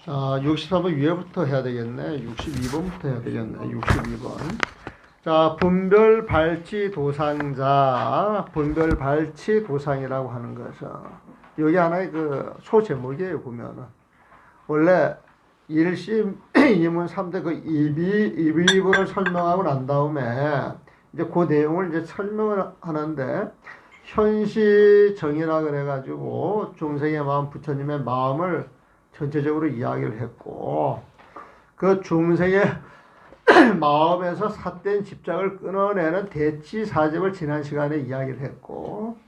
63번 위에부터 해야 되겠네. 62번부터 해야 되겠네. 62번. 자, 분별 발치 도상자. 분별 발치 도상이라고 하는 것은 여기 하나의 그 소제목이에요, 보면은. 원래 1심 2문 3대 그 이비분을 설명하고 난 다음에 이제 그 내용을 이제 설명을 하는데 현시정이라 그래가지고 중생의 마음, 부처님의 마음을 전체적으로 이야기를 했고 그 중생의 마음에서 삿된 집착을 끊어내는 대치사집을 지난 시간에 이야기를 했고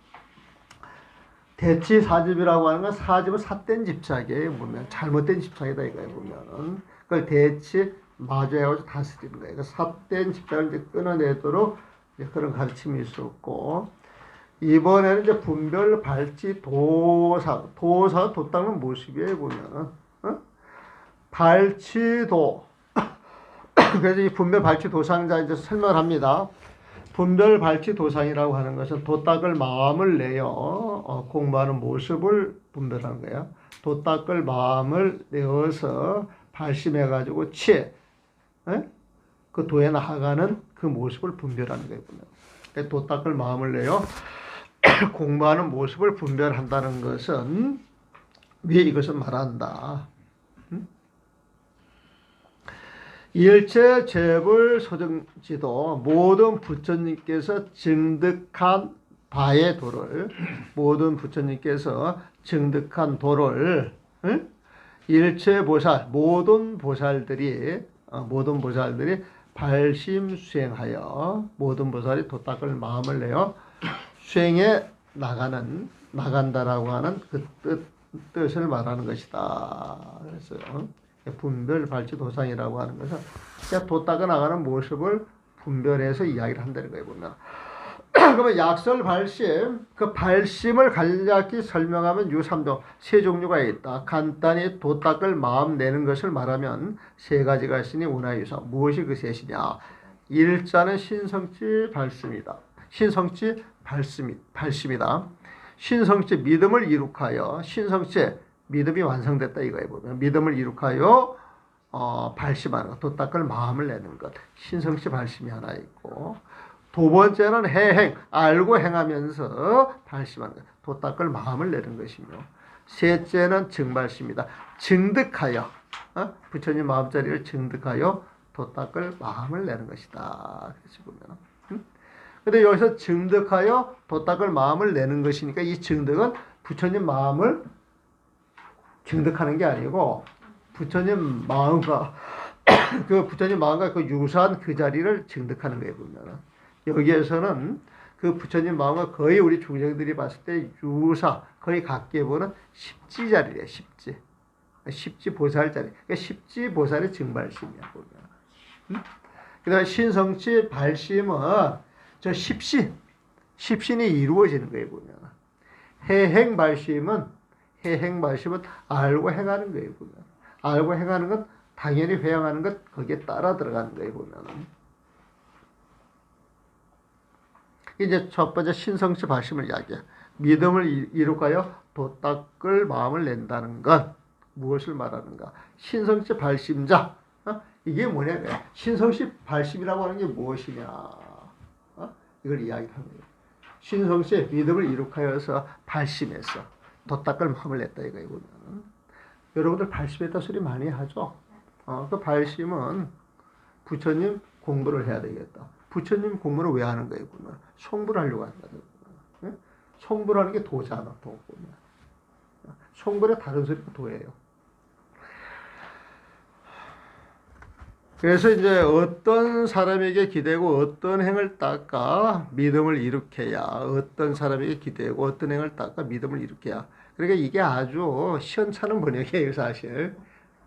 대치사집이라고 하는 건 사집은 삿된 집착이에요. 보면 잘못된 집착이다 이거예요. 보면은 그걸 대치 마주해가지고 다스리는 거예요. 삿된 집착을 이제 끊어내도록 이제 그런 가르침이 있었고 이번에는 이제 분별 발치 도사 닦는 모습이에요. 보면은 발치도 그래서 이 분별 발치 도상자 이제 설명을 합니다. 분별 발치 도상이라고 하는 것은 도 닦을 마음을 내어 공부하는 모습을 분별하는 거야. 도 닦을 마음을 내어서 발심해가지고 그 도에 나아가는 그 모습을 분별하는 거예요. 도 닦을 마음을 내어 공부하는 모습을 분별한다는 것은 왜 이것을 말한다. 일체 재불 소정지도 모든 부처님께서 증득한 바의 도를 모든 부처님께서 증득한 도를 일체 보살 모든 보살들이 발심 수행하여 모든 보살이 도 닦을 마음을 내어 수행에 나간다라고 하는 그 뜻을 말하는 것이다. 그래서 분별 발치 도상이라고 하는 것은 도 닦아 나가는 모습을 분별해서 이야기를 한다는 거예요. 보면 그러면 약설 발심 그 발심을 간략히 설명하면 유삼종 세 종류가 있다. 간단히 도 닦을 마음 내는 것을 말하면 세 가지가 있으니 운하유사 무엇이 그 셋이냐. 일자는 신성치 발심이다. 신성치 발심이다. 신성치 믿음을 이룩하여 신성치 믿음이 완성됐다 이거에 보면 믿음을 이룩하여 발심하는 것, 도 닦을 마음을 내는 것, 신성치 발심이 하나 있고 두 번째는 해행, 알고 행하면서 발심하는 것, 도 닦을 마음을 내는 것이며 셋째는 증발심이다. 증득하여 부처님 마음자리를 증득하여 도 닦을 마음을 내는 것이다. 그래서 보면 근데 여기서 증득하여 도 닦을 마음을 내는 것이니까 이 증득은 부처님 마음을 증득하는 게 아니고 부처님 마음과 그 유사한 그 자리를 증득하는 거예요. 보면 여기에서는 그 부처님 마음과 거의 우리 중생들이 봤을 때 유사 거의 같게 보는 십지 자리래요. 십지 보살 자리. 그러니까 십지 보살의 증발심이야. 보면. 그다음 신성치 발심은 저 십신이 이루어지는 거예요. 보면 해행 발심은 알고 행하는 거예요. 보면 알고 행하는 건 당연히 회양하는 것 거기에 따라 들어가는 거예요. 보면 이제 첫 번째 신성치 발심을 이야기해. 믿음을 이룩하여 도 닦을 마음을 낸다는 건 무엇을 말하는가? 신성치 발심자. 이게 뭐냐? 신성치 발심이라고 하는 게 무엇이냐? 이걸 이야기하는 거예요. 신성치 믿음을 이룩하여서 발심해서 도 닦을 마음을 냈다 이거예요. 보면 여러분들 발심했다 소리 많이 하죠. 그 발심은 부처님 공부를 해야 되겠다. 부처님 공부를 왜 하는 거예요? 보면 송부를 하려고 한다. 송부를 하는 게 도잖아. 도 보면 송부의 다른 소리가 도예요. 그래서 이제 어떤 사람에게 기대고 어떤 행을 닦아 믿음을 일으켜야 어떤 사람에게 기대고 어떤 행을 닦아 믿음을 일으켜야 그러니까 이게 아주 시원찮은 번역이에요. 사실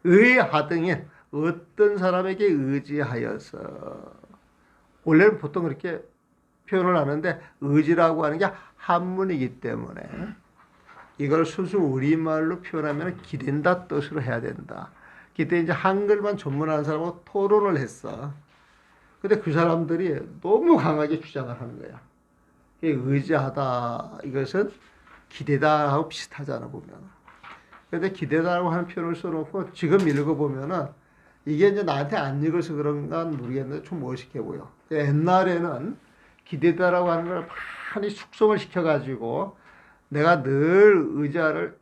의하등인 어떤 사람에게 의지하여서 원래는 보통 그렇게 표현을 하는데 의지라고 하는 게 한문이기 때문에 이걸 순수 우리말로 표현하면 기댄다 뜻으로 해야 된다. 그때 이제 한글만 전문하는 사람하고 토론을 했어. 근데 그 사람들이 너무 강하게 주장을 하는 거야. 의지하다 이것은 기대다 하고 비슷하잖아 보면. 근데 기대다라고 하는 표현을 써놓고 지금 읽어보면은 이게 이제 나한테 안 읽어서 그런가 모르겠는데 좀 멋있게 보여. 옛날에는 기대다라고 하는 걸 많이 숙성을 시켜가지고 내가 늘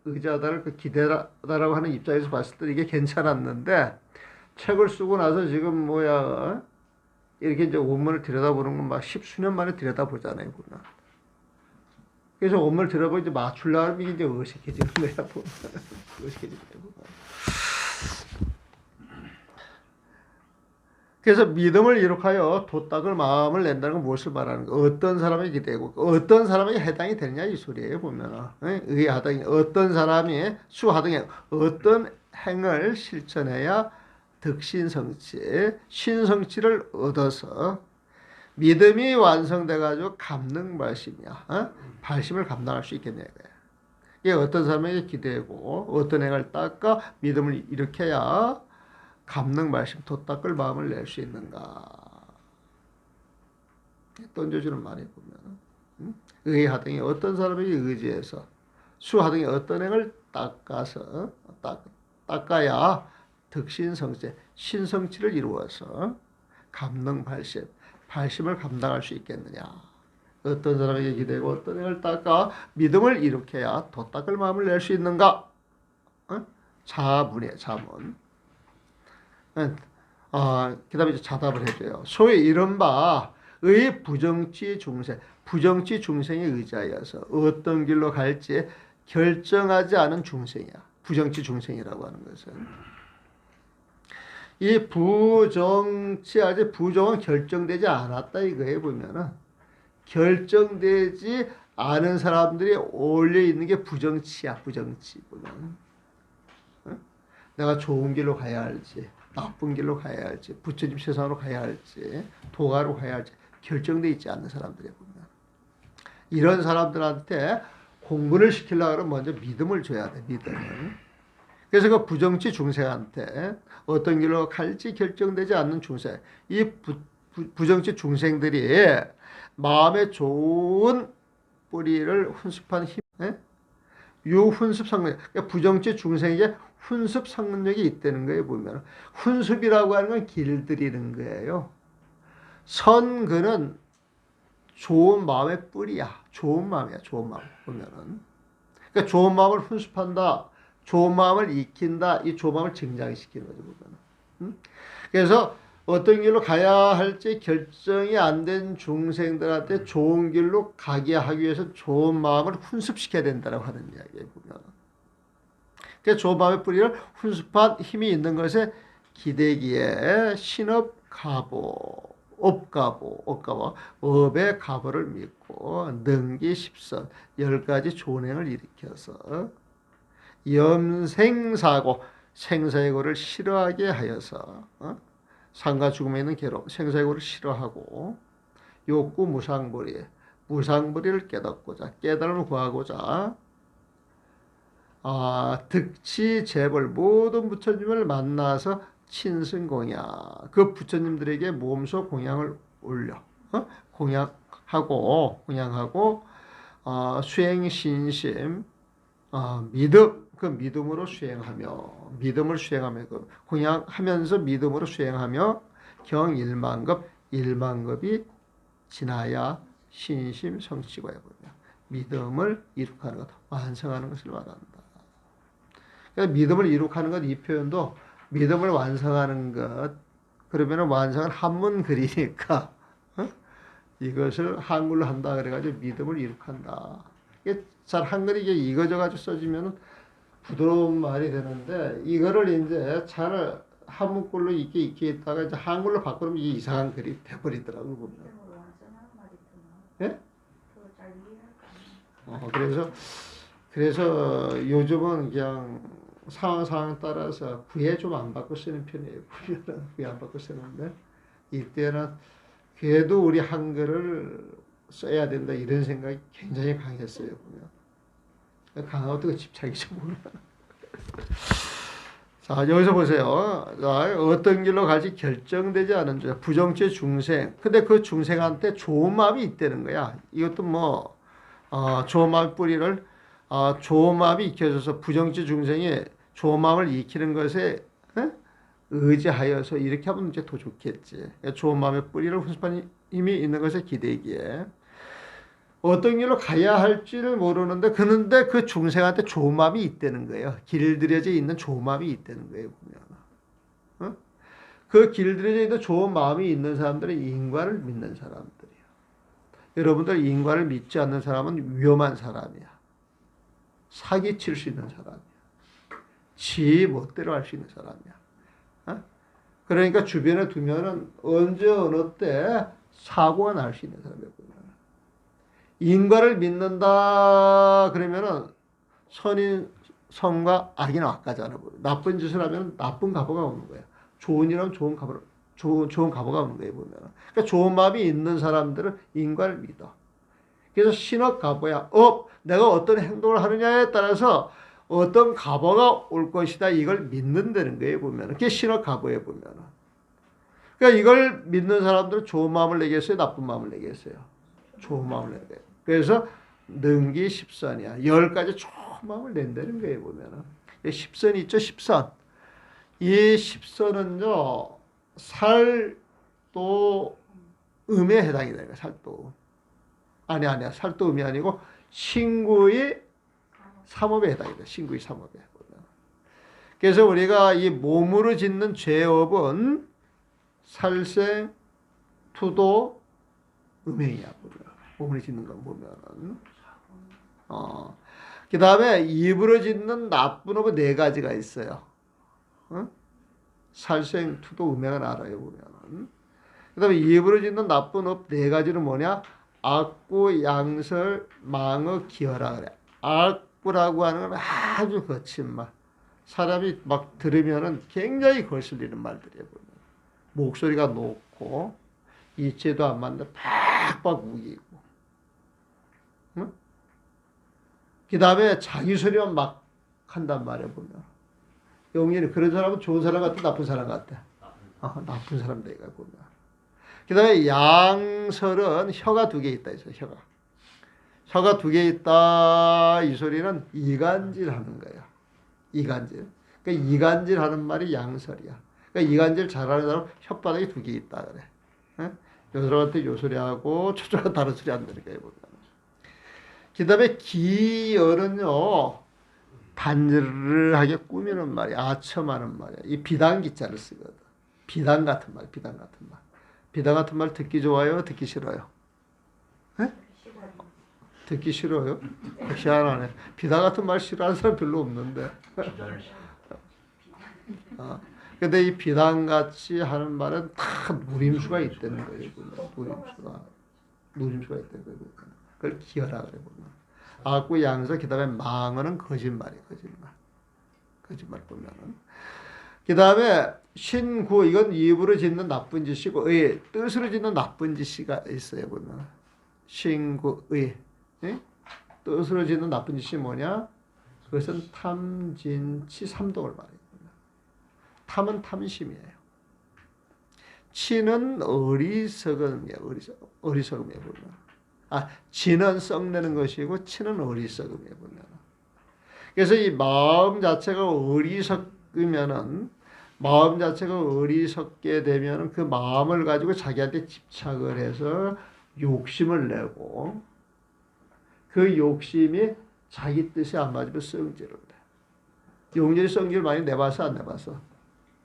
의자다를 그 기대다라고 하는 입장에서 봤을 때 이게 괜찮았는데 책을 쓰고 나서 지금 뭐야 이렇게 이제 원문을 들여다보는 건 막 십수년 만에 들여다보잖아요, 보면. 그래서 원문을 들여다보고 이제 맞추려면 이게 이제 어색해지는 거야, 보면. 어색해지는 거야, 보면. 그래서 믿음을 이룩하여 도닦을 마음을 낸다는 건 무엇을 말하는 거? 어떤 사람에게 기대고 어떤 사람에게 해당이 되느냐 이 소리예요, 보면은. 의하등이 어떤 사람이 수하등이 어떤 행을 실천해야 득신성치, 신성치를 얻어서 믿음이 완성돼 가지고 감능 발심이야. 발심을 감당할 수 있겠냐 이거야. 이게 어떤 사람에게 기대고 어떤 행을 닦아 믿음을 일으켜야 감능 말씀 도닦을 마음을 낼 수 있는가. 던져주는 말이 보면 의하등이 어떤 사람에게 의지해서 수하등이 어떤 행을 닦아서 닦아야 득신성체 신성치를 이루어서 감능 발심을 감당할 수 있겠느냐. 어떤 사람에게 기대고 어떤 행을 닦아 믿음을 일으켜야 도닦을 마음을 낼 수 있는가. 자문이에요, 자문. 그 다음에 이제 자답을 해줘요. 소위 이른바 의 부정치 중생, 부정치 중생에 의지하여서 어떤 길로 갈지 결정하지 않은 중생이야. 부정치 중생이라고 하는 것은. 이 부정치, 아직 부정은 결정되지 않았다 이거에 보면은 결정되지 않은 사람들이 올려 있는 게 부정치야, 부정치 보면. 내가 좋은 길로 가야 할지, 나쁜 길로 가야 할지, 부처님 세상으로 가야 할지, 도가로 가야 할지 결정되어 있지 않는 사람들이 보면 이런 사람들한테 공부를 시키려고 하면 먼저 믿음을 줘야 돼, 믿음을. 그래서 그 부정치 중생한테 어떤 길로 갈지 결정되지 않는 중생, 이 부정치 중생들이 마음에 좋은 뿌리를 훈습한 힘, 유훈습 상능, 그러니까 부정치 중생에게 훈습 상능력이 있다는 거예요, 보면. 훈습이라고 하는 건 길들이는 거예요. 선근은 좋은 마음의 뿌리야. 좋은 마음이야, 좋은 마음. 보면은. 그러니까 좋은 마음을 훈습한다. 좋은 마음을 익힌다. 이 좋은 마음을 증장시키는 거죠, 보면은. 그래서 어떤 길로 가야 할지 결정이 안 된 중생들한테 좋은 길로 가게 하기 위해서 좋은 마음을 훈습시켜야 된다고 하는 이야기예요, 보면. 그래서 좋은 마음의 뿌리를 훈습한 힘이 있는 것에 기대기에 신업가보, 업의 가보를 믿고 능기십선 10가지 존행을 일으켜서 염생사고, 생사의 고를 싫어하게 하여서 삶과 죽음에 있는 괴로움, 생사의 고를 싫어하고 욕구 무상불이를 깨닫고자, 깨달음을 구하고자 득치 재벌 모든 부처님을 만나서 친승공양, 그 부처님들에게 몸소 공양을 올려 공양하고 수행신심 믿음, 그 믿음으로 믿음을 수행하며 그 공양하면서 믿음으로 수행하며 경일만급, 일만급이 지나야 신심 성취고야 보며 믿음을 이룩하는 것, 완성하는 것을 말한다. 그러니까 믿음을 이룩하는 것, 이 표현도 믿음을 완성하는 것, 그러면 완성은 한문 글이니까 이것을 한글로 한다 그래가지고 믿음을 이룩한다. 이게 잘 한글이 이게 이거져가지고 써지면 부드러운 말이 되는데 이거를 이제 잘 한문글로 익게 있다가 이제 한글로 바꾸면 이게 이상한 글이 돼버리더라고요, 보면. 예? 그래서 요즘은 그냥 상황 따라서 구애 좀 안 받고 쓰는 편이에요. 구애 안 받고 쓰는데 이때는 그래도 우리 한글을 써야 된다 이런 생각이 굉장히 강했어요, 보면. 강하고 그 집착이죠, 보면. 자, 여기서 보세요. 자, 어떤 길로 갈지 결정되지 않은 자, 부정치 중생. 근데 그 중생한테 좋은 마음이 있다는 거야. 이것도 좋은 마음의 뿌리를 좋은 마음이 익혀져서 부정치 중생이 좋은 마음을 익히는 것에 의지하여서 이렇게 하면 이제 더 좋겠지. 좋은 마음의 뿌리를 훈수하는 힘이 있는 것에 기대기에 어떤 길로 가야 할지를 모르는데 그런데 그 중생한테 좋은 마음이 있다는 거예요. 길들여져 있는 좋은 마음이 있다는 거예요. 보면 그 길들여져 있는 좋은 마음이 있는 사람들은 인과를 믿는 사람들이에요. 여러분들 인과를 믿지 않는 사람은 위험한 사람이야. 사기칠 수 있는 사람이야. 지 멋대로 할 수 있는 사람이야. 그러니까 주변에 두면은 언제 어느 때 사고가 날 수 있는 사람이야. 인과를 믿는다 그러면은 선과 악이 낚아잖아. 나쁜 짓을 하면 나쁜 갑오가 오는 거야. 좋은 일 하면 좋은 갑오가 오는 거예요. 보면. 그러니까 좋은 마음이 있는 사람들은 인과를 믿어. 그래서 신업 갑오야. 내가 어떤 행동을 하느냐에 따라서 어떤 갑오가 올 것이다. 이걸 믿는다는 거예요. 보면. 그게 신업 갑오에 보면. 그러니까 이걸 믿는 사람들은 좋은 마음을 내겠어요? 나쁜 마음을 내겠어요? 좋은 마음을 내게. 그래서 능기 십선이야. 10가지 좋은 마음을 낸다는 거예요. 보면은. 십선이 있죠. 십선. 이 십선은요. 살도 음에 해당이 돼요. 살도. 아니야. 살도 음이 아니고 신구의 삼업에 해당이 돼요. 신구의 삼업에. 그래서 우리가 이 몸으로 짓는 죄업은 살생, 투도, 음행이야. 몸을 짓는 건 보면은. 그 다음에 입으로 짓는 나쁜 업은 4가지가 있어요. 살생, 투도, 음행을 알아요. 보면은. 그 다음에 입으로 짓는 나쁜 업 4가지는 뭐냐? 악구, 양설, 망어, 기어라 그래. 악구라고 하는 건 아주 거친 말. 사람이 막 들으면은 굉장히 거슬리는 말들이에요. 보면. 목소리가 높고 이체도 안 맞는데 팍팍 우기고. 응? 그 다음에 자기 소리만 막 한단 말이에요. 보면. 용인이 그런 사람은 좋은 사람 같아? 나쁜 사람 같아? 나쁜 사람 내가 보면. 그 다음에 양설은 혀가 2개 있다. 혀가 2개 있다. 이 소리는 이간질 하는 거예요. 이간질. 그러니까 이간질 하는 말이 양설이야. 그러니까 이간질 잘하는 사람은 혓바닥이 2개 있다. 그래. 요 사람한테 요 소리하고 저쪽은 다른 소리 안 되는 거예요. 그 다음에 기어는요. 반질하게 꾸미는 말이야. 아첨하는 말이야. 이 비단기자를 쓰거든. 비단 같은 말. 비단 같은 말 듣기 좋아요? 듣기 싫어요? 에? 듣기 싫어요? 희한하네. 비단 같은 말 싫어하는 사람 별로 없는데. 근데 이 비단같이 하는 말은 다 누림수가 있다는 거예요. 누림수가 있다는 거예요. 그걸 기어라 그래 보면. 악구 양서 그 다음에 망어는 거짓말이에요. 거짓말 보면은. 그 다음에 신구 이건 입으로 짓는 나쁜 짓이고 의 뜻으로 짓는 나쁜 짓이가 있어요. 보면. 신구 의 뜻으로 짓는 나쁜 짓이 뭐냐? 그것은 탐진치 삼독을 말해요. 탐은 탐심이에요. 치는 어리석음이에요. 어리석음이에요. 보면. 지는 썩내는 것이고 치는 어리석음이에요. 보면. 그래서 이 마음 자체가 어리석으면은 마음 자체가 어리석게 되면은 그 마음을 가지고 자기한테 집착을 해서 욕심을 내고 그 욕심이 자기 뜻이 안 맞으면 성질을 내. 용렬이 성질 많이 내봐서 안 내봐서?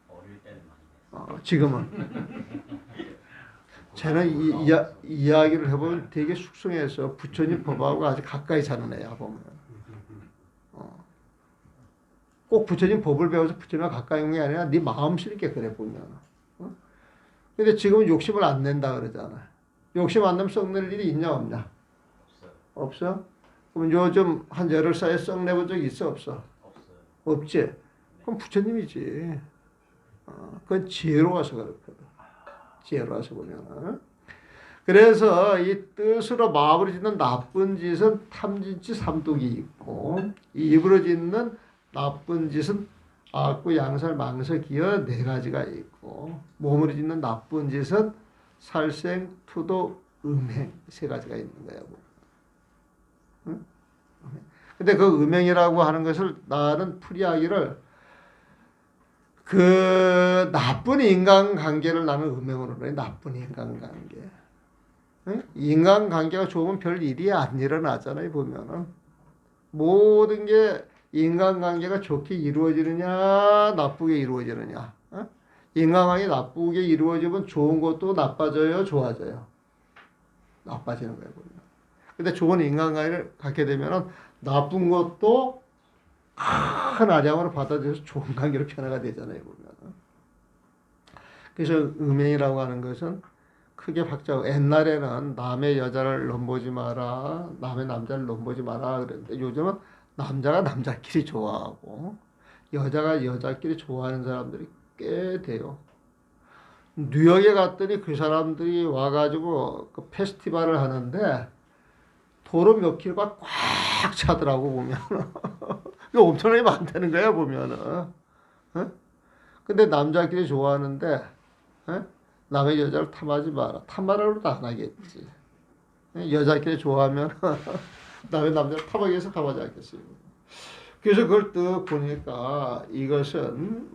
어릴 때는 많이 지금은. 쟤는 이야기를 해보면 되게 숙성해서 부처님 법하고 아주 가까이 사는 애야 보면. 꼭 부처님 법을 배워서 부처님과 가까이 있는 게 아니라 네 마음 싫게 그래 보면. 근데 지금은 욕심을 안 낸다 그러잖아. 욕심 안 내면 썩낼 일이 있냐 없냐? 없어? 그럼 요즘 한 열흘 사이에 썩내본 적 있어 없어? 없어요. 없지? 그럼 부처님이지. 그건 지혜로워서 그렇거든. 지혜로워서 보면. 그래서 이 뜻으로 마음으로 짓는 나쁜 짓은 탐진치 삼독이 있고 입으로 짓는 나쁜 짓은 악구 양설 망서 기어 4가지가 있고 몸으로 짓는 나쁜 짓은 살생 투도 음행 3가지가 있는 거야. 응? 근데 그 음행이라고 하는 것을 나는 풀이하기를 그 나쁜 인간관계를 나는 음행으로 해. 나쁜 인간관계. 응? 인간관계가 좋으면 별 일이 안 일어나잖아요. 보면은 모든 게 인간관계가 좋게 이루어지느냐 나쁘게 이루어지느냐. 어? 인간관계 나쁘게 이루어지면 좋은 것도 나빠져요, 좋아져요. 나빠지는 거예요. 보면. 근데 좋은 인간관계를 갖게 되면은 나쁜 것도 큰 아량으로 받아들여서 좋은 관계로 변화가 되잖아요. 보면. 그래서 음행이라고 하는 것은 크게 박자고 옛날에는 남의 여자를 넘보지 마라, 남의 남자를 넘보지 마라 그랬는데 요즘은 남자가 남자끼리 좋아하고 여자가 여자끼리 좋아하는 사람들이 꽤 돼요. 뉴욕에 갔더니 그 사람들이 와가지고 그 페스티벌을 하는데 도로 몇 킬로가 꽉 차더라고 보면. 이거 엄청나게 많다는 거야 보면은. 어? 근데 남자끼리 좋아하는데 어? 남의 여자를 탐하지 마라. 탐하라고도 안 하겠지. 여자끼리 좋아하면 남의 남자를 탐하기 위해서 탐하지 않겠어요. 그래서 그걸 또 보니까 이것은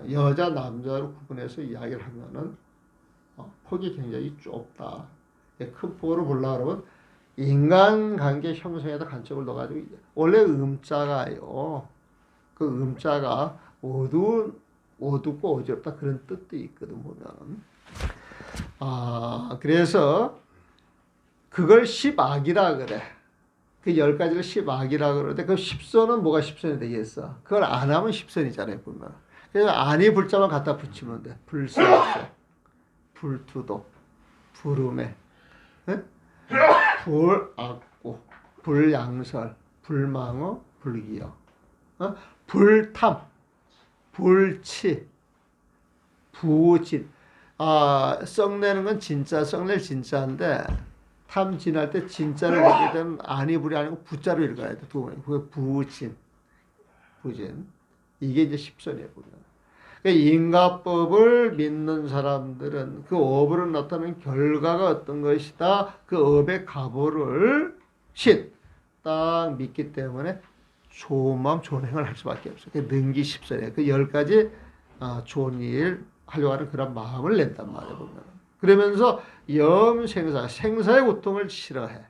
여자 남자로 구분해서 이야기를 하면은 폭이 굉장히 좁다. 큰 폭으로 보려고 그러면 인간관계 형성에다 간첩을 넣어가지고 원래 음자가요. 그 음자가 어둡고 어지럽다 그런 뜻도 있거든 보면. 그래서 그걸 십악이라 그래. 그 10가지를 십악이라 그러는데 그 십선은 뭐가 십선이 되겠어? 그걸 안 하면 십선이잖아요 보면. 그래서 안이 불자만 갖다 붙이면 돼. 불설성, 불투도, 불음해, 네? 불악고, 불양설, 불망어, 불기여, 불탐, 불치, 부진. 썩내는 건 진짜, 썩낼 진짜인데 탐진할 때 진짜를 보게 되면 안이불이 아니고 부자로 읽어야 돼. 두 번. 그게 부진, 부진. 이게 이제 십선이에요 보면. 그러니까 인가법을 믿는 사람들은 그 업으로 나타나는 결과가 어떤 것이다. 그 업의 가보를 딱 믿기 때문에 좋은 마음, 좋은 행을 할 수밖에 없어요. 그 능기십선이에요. 그 10가지 좋은 일 하려고 하는 그런 마음을 낸단 말이에요. 보면. 그러면서 염생사, 생사의 고통을 싫어해.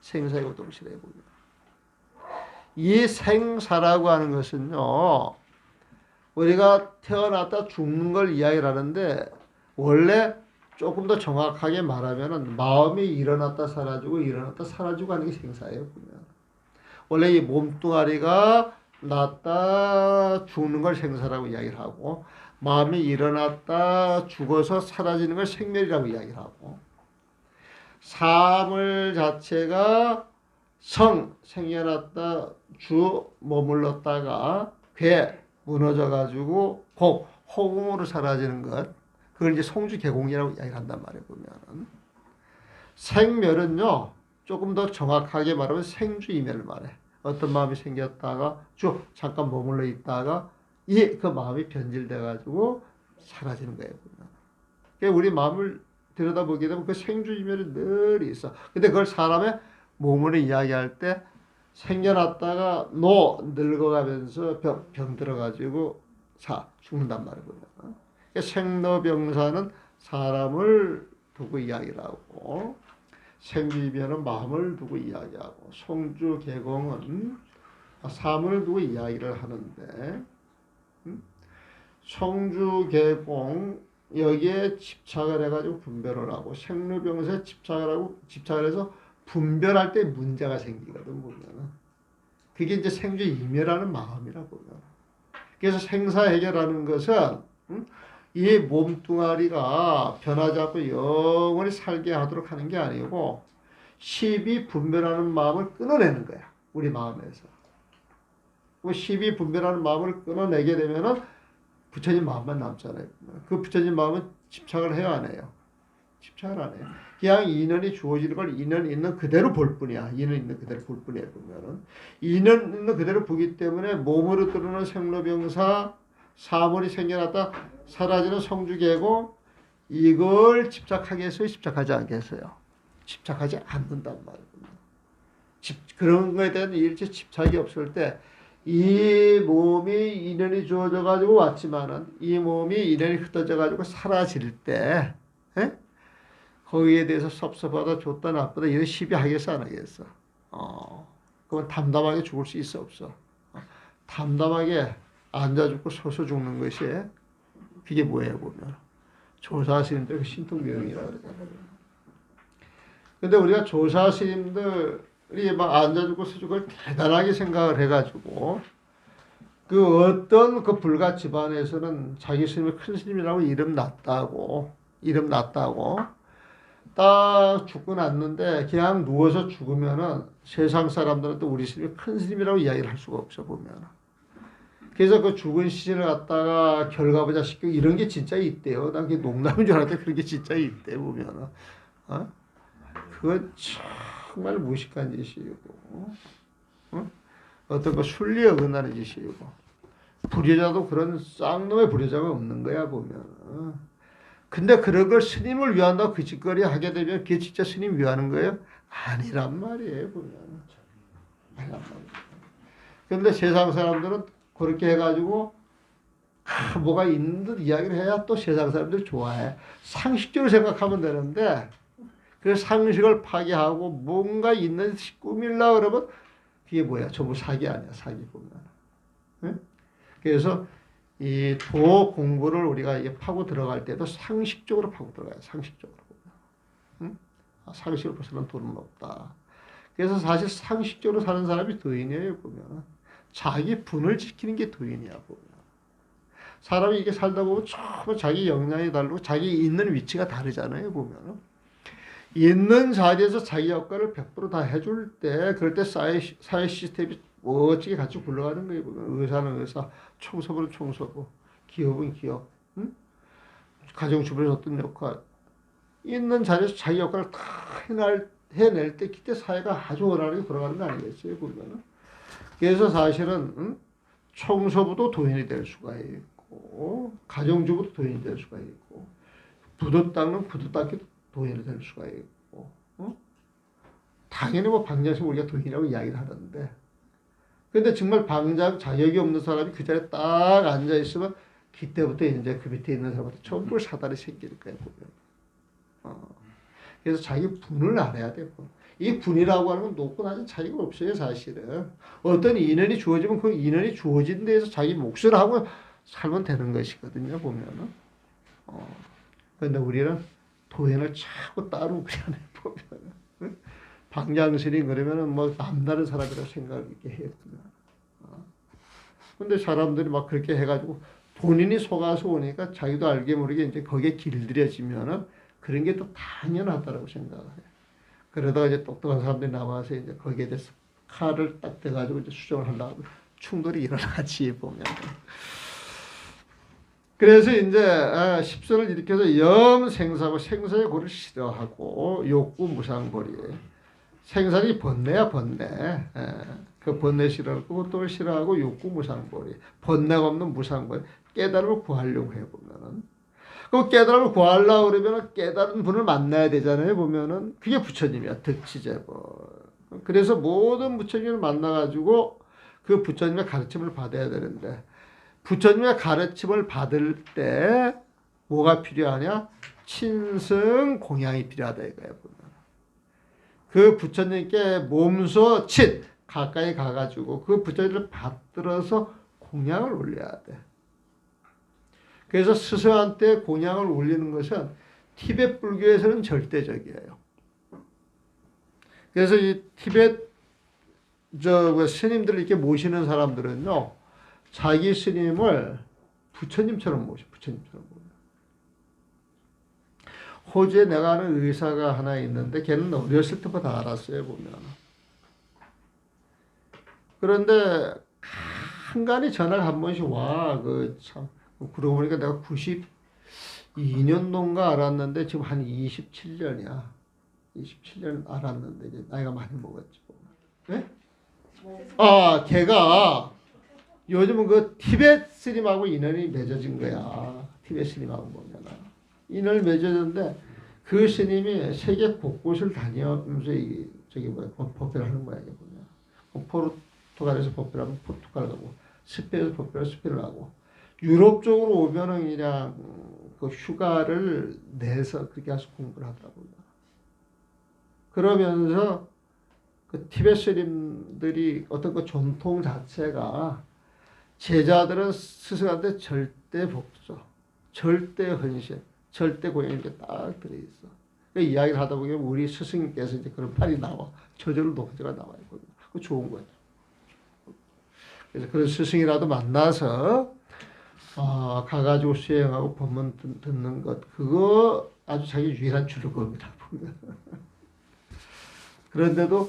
생사의 고통을 싫어해 보면. 이 생사라고 하는 것은요. 우리가 태어났다 죽는 걸 이야기를 하는데 원래 조금 더 정확하게 말하면은 마음이 일어났다 사라지고 일어났다 사라지고 하는 게 생사예요. 보면. 원래 이 몸뚱아리가 났다 죽는 걸 생사라고 이야기를 하고 마음이 일어났다 죽어서 사라지는 걸 생멸이라고 이야기를 하고 사물 자체가 생겨났다 주 머물렀다가 괴 무너져 가지고 호금으로 사라지는 것 그걸 이제 송주개공이라고 이야기를 한단 말이에요. 보면 생멸은요 조금 더 정확하게 말하면 생주이멸을 말해. 어떤 마음이 생겼다가 잠깐 머물러 있다가 그 마음이 변질돼 가지고 사라지는 거예요. 그러니까 우리 마음을 들여다보게 되면 그 생주이멸이 늘 있어. 근데 그걸 사람의 몸으로 이야기할 때 생겨났다가 늙어가면서 병 들어가지고 죽는단 말이에요. 그러니까 생로병사는 사람을 두고 이야기를 하고 생주이멸은 마음을 두고 이야기하고 송주개공은 사물을 두고 이야기를 하는데 송주개공 여기에 집착을 해가지고 분별을 하고 생로병사에 집착을 해서 분별할 때 문제가 생기거든 보면 그게 이제 생주이멸하는 마음이라 보면 그래서 생사해결하는 것은 이 몸뚱아리가 변하지 않고 영원히 살게 하도록 하는 게 아니고 십이 분별하는 마음을 끊어내는 거야 우리 마음에서. 십이 분별하는 마음을 끊어내게 되면은 부처님 마음만 남잖아요. 그 부처님 마음은 집착을 해요 안 해요? 집착을 안 해요. 그냥 인연이 주어지는 걸 인연 있는 그대로 볼 뿐이야. 인연 있는 그대로 볼 뿐이야 보면은 인연 있는 그대로 보기 때문에 몸으로 들어오는 생로병사 사물이 생겨났다 사라지는 성주개고 이걸 집착하겠어요? 집착하지 않겠어요? 집착하지 않는단 말이에요. 그런 거에 대한 일체 집착이 없을 때 이 몸이 인연이 주어져 가지고 왔지만은 이 몸이 인연이 흩어져 가지고 사라질 때 에? 거기에 대해서 섭섭하다 좋다 나쁘다 이런 시비하겠어 안 하겠어? 그건 담담하게 죽을 수 있어 없어? 담담하게 앉아 죽고 서서 죽는 것이 그게 뭐예요 보면 조사스님들 그 신통명이라고 그러잖아요. 근데 우리가 조사스님들이 막 앉아 죽고 서서 그걸 대단하게 생각을 해가지고 그 어떤 그 불가 집안에서는 자기 스님이 큰 스님이라고 이름 났다고 딱 죽고 났는데 그냥 누워서 죽으면은 세상 사람들은 또 우리 스님이 큰 스님이라고 이야기를 할 수가 없어 보면. 그래서 그 죽은 시신을 갖다가 결과보자 시키고 이런 게 진짜 있대요. 난 그게 농담인 줄 알았는데 그런 게 진짜 있대 보면은. 그건 정말 무식한 짓이고, 어떤 거 순리에 어긋나는 짓이고, 불효자도 그런 쌍놈의 불효자가 없는 거야 보면. 근데 그런 걸 스님을 위한다고 그 짓거리 하게 되면 그게 진짜 스님 위하는 거예요? 아니란 말이에요 보면. 아니란 말이에요. 근데 세상 사람들은 그렇게 해가지고 뭐가 있는 듯 이야기를 해야 또 세상 사람들이 좋아해. 상식적으로 생각하면 되는데 그 상식을 파괴하고 뭔가 있는 꾸밀라 그러면 그게 뭐야? 전부 사기 아니야 사기 보면. 응? 그래서 이 도 공부를 우리가 이게 파고 들어갈 때도 상식적으로 파고 들어가요. 상식적으로. 응? 상식을 벗어난 도는 없다. 그래서 사실 상식적으로 사는 사람이 도인이에요 보면. 자기 분을 지키는 게 도인이야 보면. 사람이 이게 살다 보면 처음 자기 역량이 다르고 자기 있는 위치가 다르잖아요 보면. 있는 자리에서 자기 역할을 100% 다 해줄 때 그럴 때 사회 시스템이 멋지게 같이 굴러가는 거예요 보면. 의사는 의사, 청소부는 청소부, 기업은 기업, 응? 가정주부는 어떤 역할 있는 자리에서 자기 역할을 다 해낼 때 그때 사회가 아주 원활하게 돌아가는 거 아니겠어요 보면은. 그래서 사실은 청소부도 도인이 될 수가 있고 가정주부도 도인이 될 수가 있고 부도 닦는 부도 닦기도 도인이 될 수가 있고 당연히 뭐 방장식 우리가 도인이라고 이야기를 하던데 근데 정말 방장 자격이 없는 사람이 그 자리에 딱 앉아 있으면 그때부터 이제 그 밑에 있는 사람한테 전부 사달이 생길 거예요 보면. 그래서 자기 분을 알아야 돼요. 이 분이라고 하는 건 높고 낮은 차이가 없어요 사실은. 어떤 인연이 주어지면 그 인연이 주어진 데에서 자기 몫을 하고 살면 되는 것이거든요 보면은. 그런데 우리는 도인을 자꾸 따로 그냥 보면 방장스님 그러면은 뭐 남다른 사람이라고 생각하게 해요. 근데 사람들이 막 그렇게 해가지고 본인이 속아서 오니까 자기도 알게 모르게 이제 거기에 길들여지면은 그런 게 또 당연하다라고 생각을 해요. 그러다가 이제 똑똑한 사람들이 나와서 이제 거기에 대해서 칼을 딱 대가지고 이제 수정을 하려고 하면 충돌이 일어나지 보면. 그래서 이제 십선을 일으켜서 염생사고 생사의 고를 싫어하고 욕구 무상고리. 생사이 번뇌야 번뇌. 그 번뇌 싫어하고 고통을 싫어하고 욕구 무상고리. 번뇌가 없는 무상고리. 깨달음을 구하려고 해보면은. 그 깨달음을 구하려고 그러면 깨달은 분을 만나야 되잖아요 보면은. 그게 부처님이야 득치제벌. 그래서 모든 부처님을 만나가지고 그 부처님의 가르침을 받아야 되는데 부처님의 가르침을 받을 때 뭐가 필요하냐? 친승 공양이 필요하다 이거예요 보면. 그 부처님께 몸소 친 가까이 가가지고 그 부처님을 받들어서 공양을 올려야 돼. 그래서 스승한테 공양을 올리는 것은 티베트 불교에서는 절대적이에요. 그래서 이 티베트 스님들을 이렇게 모시는 사람들은요, 자기 스님을 부처님처럼 모셔, 부처님처럼 모셔. 호주에 내가 아는 의사가 하나 있는데 걔는 어렸을 때부터 알았어요 보면. 그런데 간간히 전화가 한 번씩 와. 그 참 그러고 보니까 내가 92년도인가 알았는데 지금 한 27년이야. 27년 알았는데 이제 나이가 많이 먹었지. 네? 걔가 요즘은 그 티베트 스님하고 인연이 맺어진 거야. 티베트 스님하고 보면 인연을 맺어졌는데 그 스님이 세계 곳곳을 다니면서 저기 뭐야 법회를 하는 거야 이게 보면. 포르투갈에서 법회하면 포르투갈 가고 스페인에서 법회하면 스페인을 가고 유럽 쪽으로 오면은 그냥 그 휴가를 내서 그렇게 해서 공부를 하더라고요. 그러면서 그 티베트 스님들이 어떤 그 전통 자체가 제자들은 스승한테 절대 복종, 절대 헌신, 절대 고용 이렇게 딱 들어있어. 그 이야기를 하다 보면 우리 스승님께서 이제 그런 말이 나와. 저절로 노가지가 나와요. 그거 좋은 거예요. 그래서 그런 스승이라도 만나서 가가지고 수행하고 법문 듣는 것 그거 아주 자기 유일한 출路겁니다. 그런데도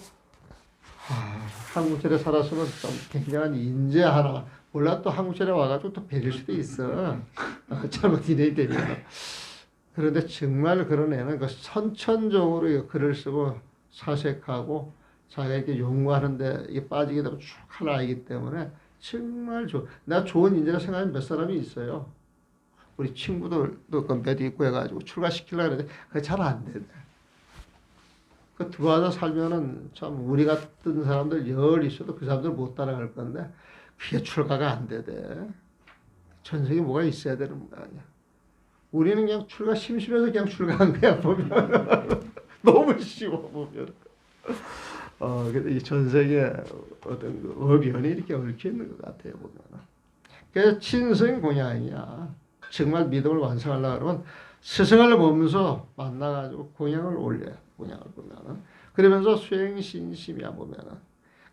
한국철에 살았으면 좀 굉장한 인재 하나 몰라 또 한국철에 와가지고 또 배릴 수도 있어. 잘못 인해이 되면. 그런데 정말 그런 애는 그 선천적으로 글을 쓰고 사색하고 자기가 이렇게 연구하는데 이게 빠지게 되면 쭉 하나 알기 때문에 정말 내가 좋은 인재라 생각하는 몇 사람이 있어요. 우리 친구들도 몇 있고 해가지고 출가시키려고 하는데 그게 잘 안 돼. 그 들어와서 살면은 참 우리 같은 사람들 열 있어도 그 사람들 못 따라갈 건데 그게 출가가 안 되대. 전생에 뭐가 있어야 되는 거 아니야. 우리는 그냥 출가 심심해서 그냥 출가한 거야 보면 너무 쉬워 보면. 근데 이 전생에 어떤 그 업연이 이렇게 얽혀 있는 것 같아요 보면. 그래서 친승 공양이야. 정말 믿음을 완성하려고 그러면 스승을 보면서 만나가지고 공양을 올려요. 공양을 보면은. 그러면서 수행신심이야 보면은.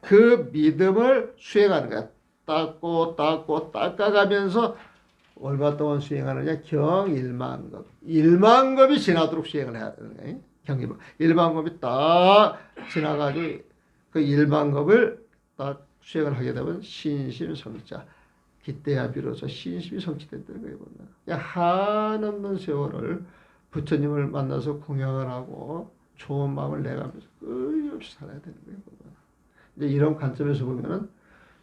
그 믿음을 수행하는 거야. 닦고 닦아가면서 얼마 동안 수행하느냐? 경일만급. 1만급이 지나도록 수행을 해야 되는 거예요. 경일만. 1만급이 딱 지나가지고 그 1만급을 딱 수행을 하게 되면 신심성자. 그때야 비로소 신심이 성취됐다는 거예요. 보면. 한없는 세월을 부처님을 만나서 공양을 하고 좋은 마음을 내가면서 끊임없이 살아야 되는 거예요. 보면. 이제 이런 관점에서 보면은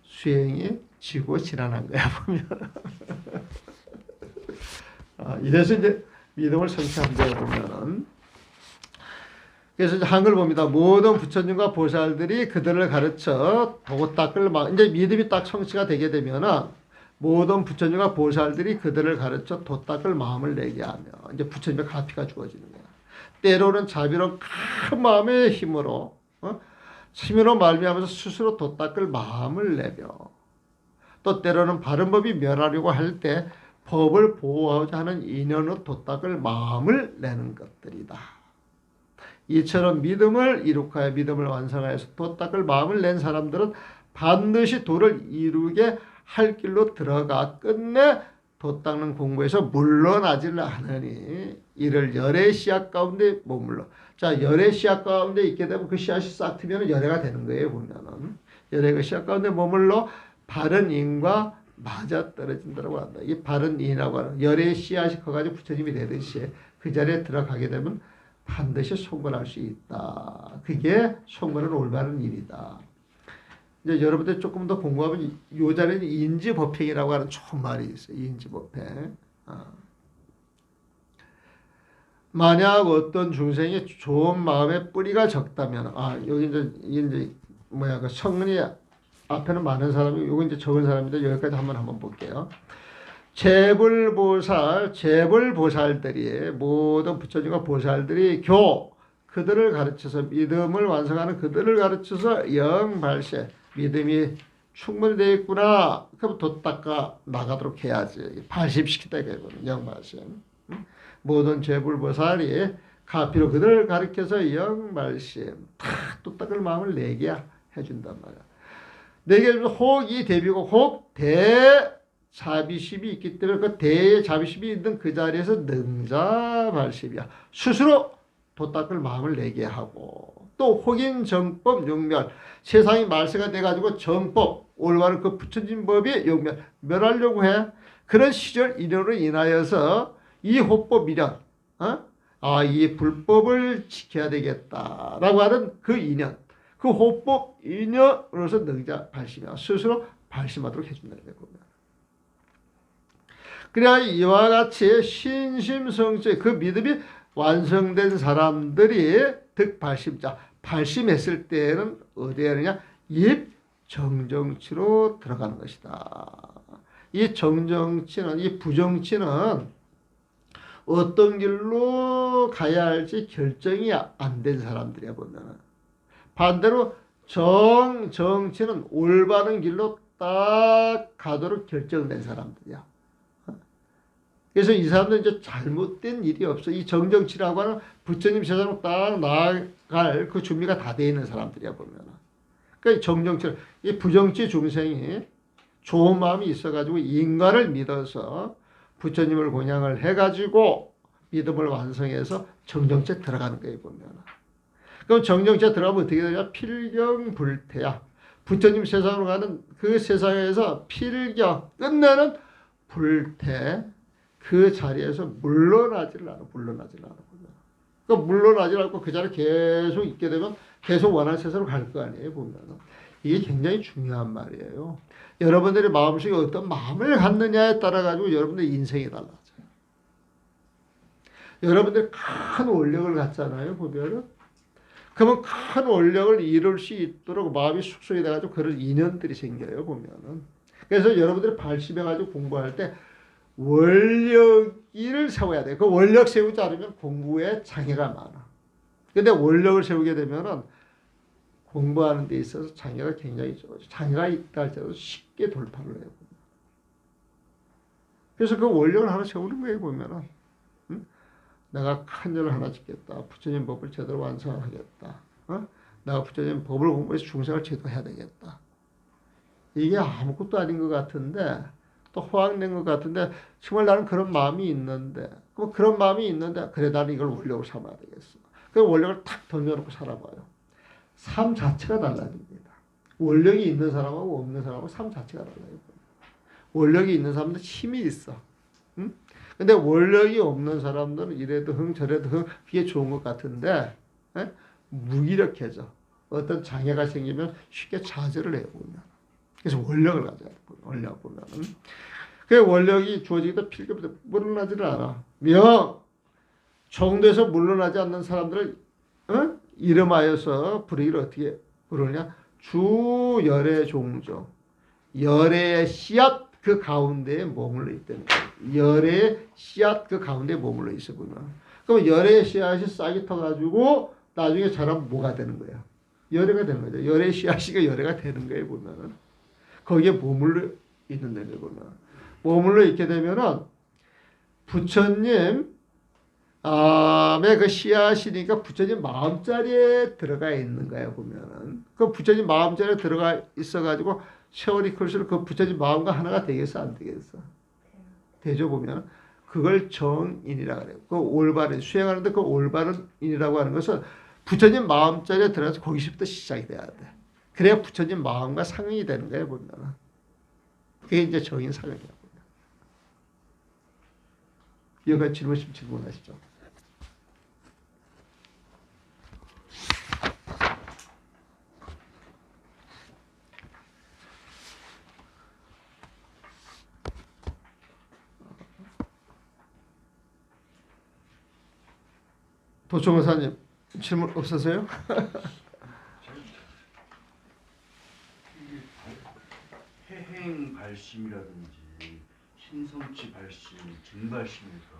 수행이 지고 지난한 거야 보면. 이래서 이제 믿음을 성취한다 보면은. 그래서 이제 한글 봅니다. 모든 부처님과 보살들이 그들을 가르쳐 도닦을 이제 믿음이 딱 성취가 되게 되면은 모든 부처님과 보살들이 그들을 가르쳐 도닦을 마음을 내게 하며 이제 부처님의 가피가 주어지는 거야. 때로는 자비로운 큰 마음의 힘으로 힘으로 말미암아서 스스로 도닦을 마음을 내며 또 때로는 바른 법이 멸하려고 할 때 법을 보호하고자 하는 인연으로 도닦을 마음을 내는 것들이다. 이처럼 믿음을 이룩하여 믿음을 완성하여서 도닦을 마음을 낸 사람들은 반드시 도를 이루게 할 길로 들어가 끝내 도 닦는 공부에서 물러나지를 않으니 이를 열의 씨앗 가운데 머물러. 자, 열의 씨앗 가운데 있게 되면 그 씨앗이 싹 트면 열애가 되는 거예요. 보면은 열의 그 씨앗 가운데 머물러 바른 인과 맞아 떨어진다고 한다. 이 바른 인이라고 하는 열의 씨앗이 커가지고 부처님이 되듯이 그 자리에 들어가게 되면 반드시 성불할 수 있다. 그게 성불은 올바른 일이다. 이제 여러분들 조금 더 공부하면 이 자리는 인지법행이라고 하는 좋은 말이 있어요. 인지법행. 만약 어떤 중생이 좋은 마음의 뿌리가 적다면, 여기 이제 그 성은이 앞에는 많은 사람이, 요거 이제 적은 사람인데 여기까지 한번 볼게요. 재불보살들이 모든 부처님과 보살들이 그들을 가르쳐서 믿음을 완성하는 그들을 가르쳐서 영발세 믿음이 충분히 되어 있구나. 그럼 도 닦아 나가도록 해야지. 발심시키다 이거는 영발세. 모든 재불보살이 가피로 그들을 가르쳐서 영발심 도 닦을 마음을 내게 해준단 말이야. 내게 해주면 혹이 대비고 혹 대자비심이 있기 때문에 그 대자비심이 있는 그 자리에서 능자발심이야. 스스로 도 닦을 마음을 내게 하고 또 혹인 정법 영멸 세상이 말세가 돼가지고 정법 올바른 그 부처님 법이 영멸 멸하려고 해. 그런 시절 인연으로 인하여서 이 호법 미련 이 불법을 지켜야 되겠다라고 하는 그 인연 그 호법 인연으로서 능자 발심이야. 스스로 발심하도록 해준다는 거예요. 그래야 이와 같이 신심성체 그 믿음이 완성된 사람들이 득발심자 발심했을 때는 어디에 하느냐 정정치로 들어가는 것이다. 이 정정치는, 이 부정치는 어떤 길로 가야 할지 결정이 안 된 사람들이야 보면은. 반대로 정치는 올바른 길로 딱 가도록 결정된 사람들이야. 그래서 이 사람들은 이제 잘못된 일이 없어. 이 정정치라고 하는 부처님 세상으로 딱 나아갈 그 준비가 다 돼 있는 사람들이야 보면은. 그러니까 정정치, 이 부정치 중생이 좋은 마음이 있어가지고 인간을 믿어서 부처님을 공양을 해가지고 믿음을 완성해서 정정치에 들어가는 거예요 보면은. 그럼 정정치에 들어가면 어떻게 되냐? 필경불태야. 부처님 세상으로 가는 그 세상에서 필경, 끝내는 불태. 그 자리에서 물러나지를 않아. 그러니까 물러나지를 않고 그 자리에 계속 있게 되면 계속 원하는 세상으로 갈 거 아니에요 보면은. 이게 굉장히 중요한 말이에요. 여러분들의 마음속에 어떤 마음을 갖느냐에 따라 가지고 여러분들의 인생이 달라져요. 여러분들이 큰 원력을 갖잖아요 보면은. 그러면 큰 원력을 이룰 수 있도록 마음이 숙성이 돼가지고 그런 인연들이 생겨요 보면은. 그래서 여러분들이 발심해가지고 공부할 때 원력을 세워야 돼. 그 원력 세우지 않으면 공부에 장애가 많아. 근데 원력을 세우게 되면은 공부하는 데 있어서 장애가 굉장히 적어요. 장애가 있다 할지라도 쉽게 돌파를 해요. 그래서 그 원력을 하나 세우는 거예요 보면은. 응? 내가 큰 절을 하나 짓겠다. 부처님 법을 제대로 완성하겠다. 내가 부처님 법을 공부해서 중생을 제도해야 되겠다. 이게 아무것도 아닌 것 같은데 또 호황된 것 같은데 정말 나는 그런 마음이 있는데 그런 마음이 있는데 그래 나는 이걸 원력으로 삼아야 되겠어. 그 원력을 탁 던져놓고 살아봐요. 삶 자체가 달라집니다. 원력이 있는 사람하고 없는 사람하고 삶 자체가 달라요. 원력이 있는 사람들은 힘이 있어. 응? 근데 원력이 없는 사람들은 이래도 흥 저래도 흥 그게 좋은 것 같은데 무기력해져. 어떤 장애가 생기면 쉽게 좌절을 해요 보면. 그래서 원력을 가져야 돼. 원력 보면은. 그 원력이 주어지기도 필요부터 물러나지를 않아. 명 정도에서 물러나지 않는 사람들을 이름하여서 부르기를 어떻게 부르냐? 주열의 종종. 열의 씨앗 그 가운데에 머물러 있다는 거예요. 열의 씨앗 그 가운데에 머물러 있어 보면. 그럼 열의 씨앗이 싹이 터가지고 나중에 자라면 뭐가 되는 거야? 열애가 되는 거죠. 열의 씨앗이 열애가 되는 거예요 보면은. 거기에 머물러 있는데 보면. 머물러 있게 되면은 부처님 그 씨앗이니까 부처님 마음자리에 들어가 있는 거예요 보면은. 그 부처님 마음자리에 들어가 있어가지고 세월이 클수록 그 부처님 마음과 하나가 되겠어 안 되겠어? 되죠 보면. 그걸 정인이라고 그래요. 그 올바른 수행하는데 그 올바른인이라고 하는 것은 부처님 마음자리에 들어가서 거기서부터 시작이 돼야 돼. 그래야 부처님 마음과 상응이 되는 거예요 보면. 그게 이제 정인 상응이라고. 여기까지 질문 있으면 질문하시죠. 도청의사님 질문 없으세요? 해행 발심이라든지 신성치 발심, 증발심에서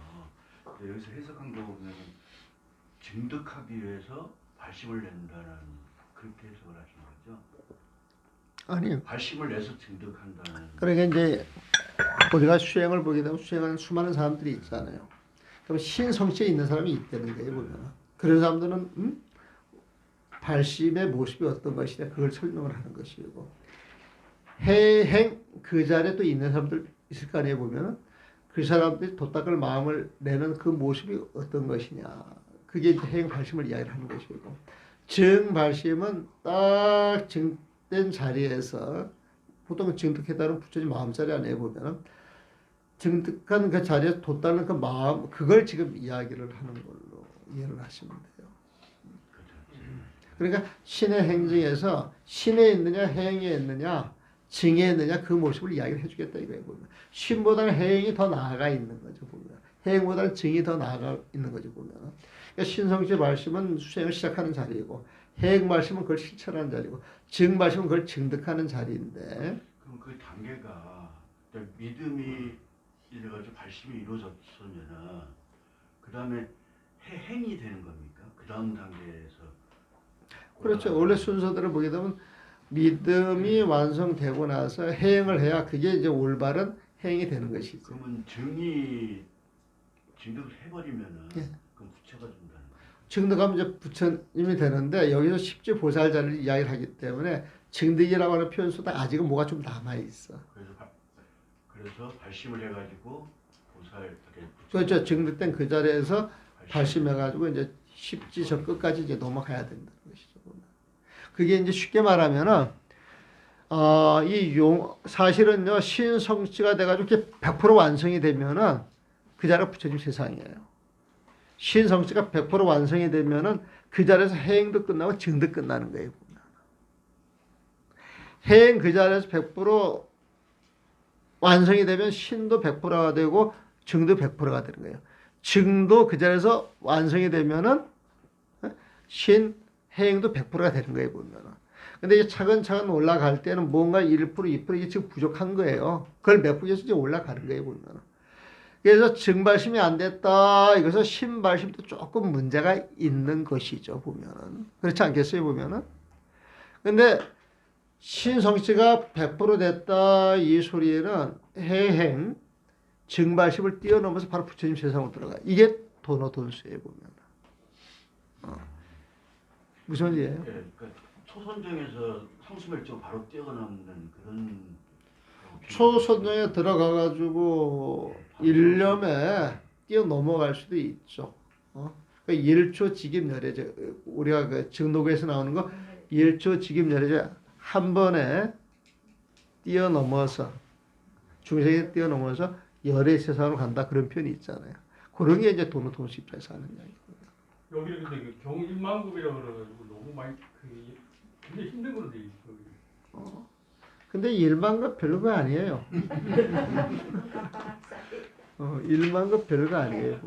여기서 해석한 거 보면 증득하기 위해서 발심을 낸다는 그렇게 해석을 하신 거죠? 아니. 발심을 내서 증득한다는. 그러니까 이제 우리가 수행을 보게 되면 수행하는 수많은 사람들이 있잖아요. 그럼 신성치에 있는 사람이 있다는 거예요 보면. 그런 사람들은 발심의 모습이 어떤 것이냐 그걸 설명을 하는 것이고 해행 그 자리에 또 있는 사람들 있을 거 아니에요 보면은 그 사람들이 도닦을 마음을 내는 그 모습이 어떤 것이냐 그게 이제 해행 발심을 이야기를 하는 것이고 증발심은 딱 증된 자리에서 보통 증득했다는 부처님 마음자리 안에 보면은 증득한 그 자리에서 돋다는 그 마음 그걸 지금 이야기를 하는 걸로 이해를 하시면 돼요. 그러니까 신의 행증에서 신에 있느냐 해행에 있느냐 증에 있느냐 그 모습을 이야기를 해주겠다 이거예요 보면. 신보다는 해행이 더 나아가 있는 거죠 보면. 해행보다는 증이 더 나아가 있는 거죠 보면. 그러니까 신성치 말씀은 수행을 시작하는 자리이고 해행 발심은 그걸 실천하는 자리고 증 발심은 그걸 증득하는 자리인데 그럼 그 단계가 그러니까 믿음이 이래가지고 발심이 이루어졌으면은 그 다음에 행이 되는 겁니까? 그 다음 단계에서 그렇죠. 원래 순서대로 보게 되면 믿음이 완성되고 나서 해행을 해야 그게 이제 올바른 행이 되는 것이죠. 그러면 증이 증득을 해버리면은 예. 그럼 부처가 된다는 거예요. 증득하면 이제 부처님이 되는데 여기서 십지 보살자를 이야기를 하기 때문에 증득이라고 하는 표현 속에 아직은 뭐가 좀 남아 있어. 그래서 발심을 해가지고 보살 그렇죠. 증득된 그 자리에서 발심해가지고 이제 십지 저 끝까지 이제 넘어가야 된다는 것이죠. 그게 이제 쉽게 말하면은 사실은요 신성취가 돼가지고 이렇게 100% 완성이 되면은 그 자리가 부처님 세상이에요. 신성취가 100% 완성이 되면은 그 자리에서 해행도 끝나고 증도 끝나는 거예요. 해행 그 자리에서 100% 완성이 되면 신도 100%가 되고 증도 100%가 되는 거예요. 증도 그 자리에서 완성이 되면은 신, 해행도 100%가 되는 거예요, 보면은. 근데 이제 차근차근 올라갈 때는 뭔가 1%, 2% 이게 지금 부족한 거예요. 그걸 메꾸기 이제 올라가는 거예요, 보면은. 그래서 증발심이 안 됐다. 이것은 신발심도 조금 문제가 있는 것이죠, 보면은. 그렇지 않겠어요, 보면은? 근데 신성취가 100% 됐다. 이 소리에는 해행, 증발심을 뛰어넘어서 바로 부처님 세상으로 들어가. 이게 도노돈수에 보면. 무슨 일이에요? 예, 그러니까 초선정에서 성수멸종 바로 뛰어넘는 그런 초선정에 들어가가지고 일념에 뛰어넘어갈 수도 있죠. 그러니까 일초직입열애죠. 우리가 그 증도교에서 나오는 거 일초직입열애죠. 한 번에 뛰어넘어서 중생에 뛰어넘어서 열의 세상으로 간다 그런 표현이 있잖아요. 그런 게 이제 도노돈수 입장에서 하는 이야기예요. 여기는 근데 그 경우 1만급이라고 그래가지고 너무 많이 굉장히 힘든 건데 근데 1만급 별거 아니에요. 1만급 별거 아니에요.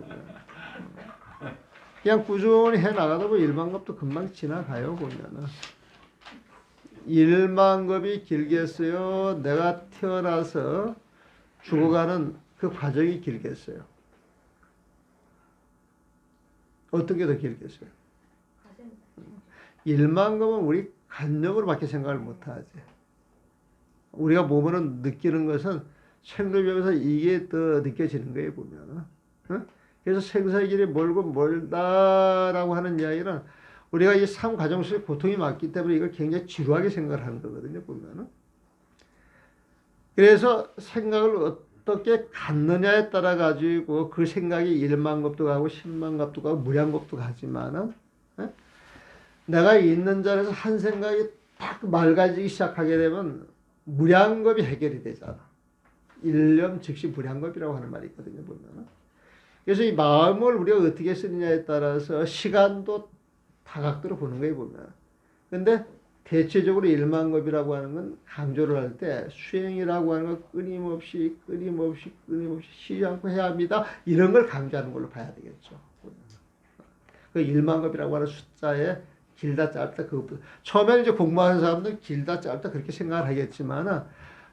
그냥 꾸준히 해 나가다 보면 1만급도 금방 지나가요. 보면은 1만급이 길겠어요. 내가 태어나서 죽어가는 그 과정이 길겠어요. 어떤 게 더 길겠어요? 1만급은 우리 간접으로밖에 생각을 못하지. 우리가 몸으로 느끼는 것은 생로병에서 이게 더 느껴지는 거예요, 보면은. 그래서 생사의 길이 멀고 멀다라고 하는 이야기는 우리가 이 삶 과정 속에 고통이 많기 때문에 이걸 굉장히 지루하게 생각을 하는 거거든요, 보면은. 그래서 생각을 어떻게 갖느냐에 따라 가지고 그 생각이 1만급도 가고 10만급도 가고 무량급도 가지만은 내가 있는 자리에서 한 생각이 딱 맑아지기 시작하게 되면 무량겁이 해결이 되잖아. 일념 즉시 무량겁이라고 하는 말이 있거든요, 보면은. 그래서 이 마음을 우리가 어떻게 쓰느냐에 따라서 시간도 다각도로 보는 거예요, 보면. 근데 대체적으로 일만겁이라고 하는 건 강조를 할 때 수행이라고 하는 건 끊임없이 쉬지 않고 해야 합니다. 이런 걸 강조하는 걸로 봐야 되겠죠. 그 일만겁이라고 하는 숫자에 길다 짧다 그것보다 처음에는 이제 공부하는 사람들은 길다 짧다 그렇게 생각을 하겠지만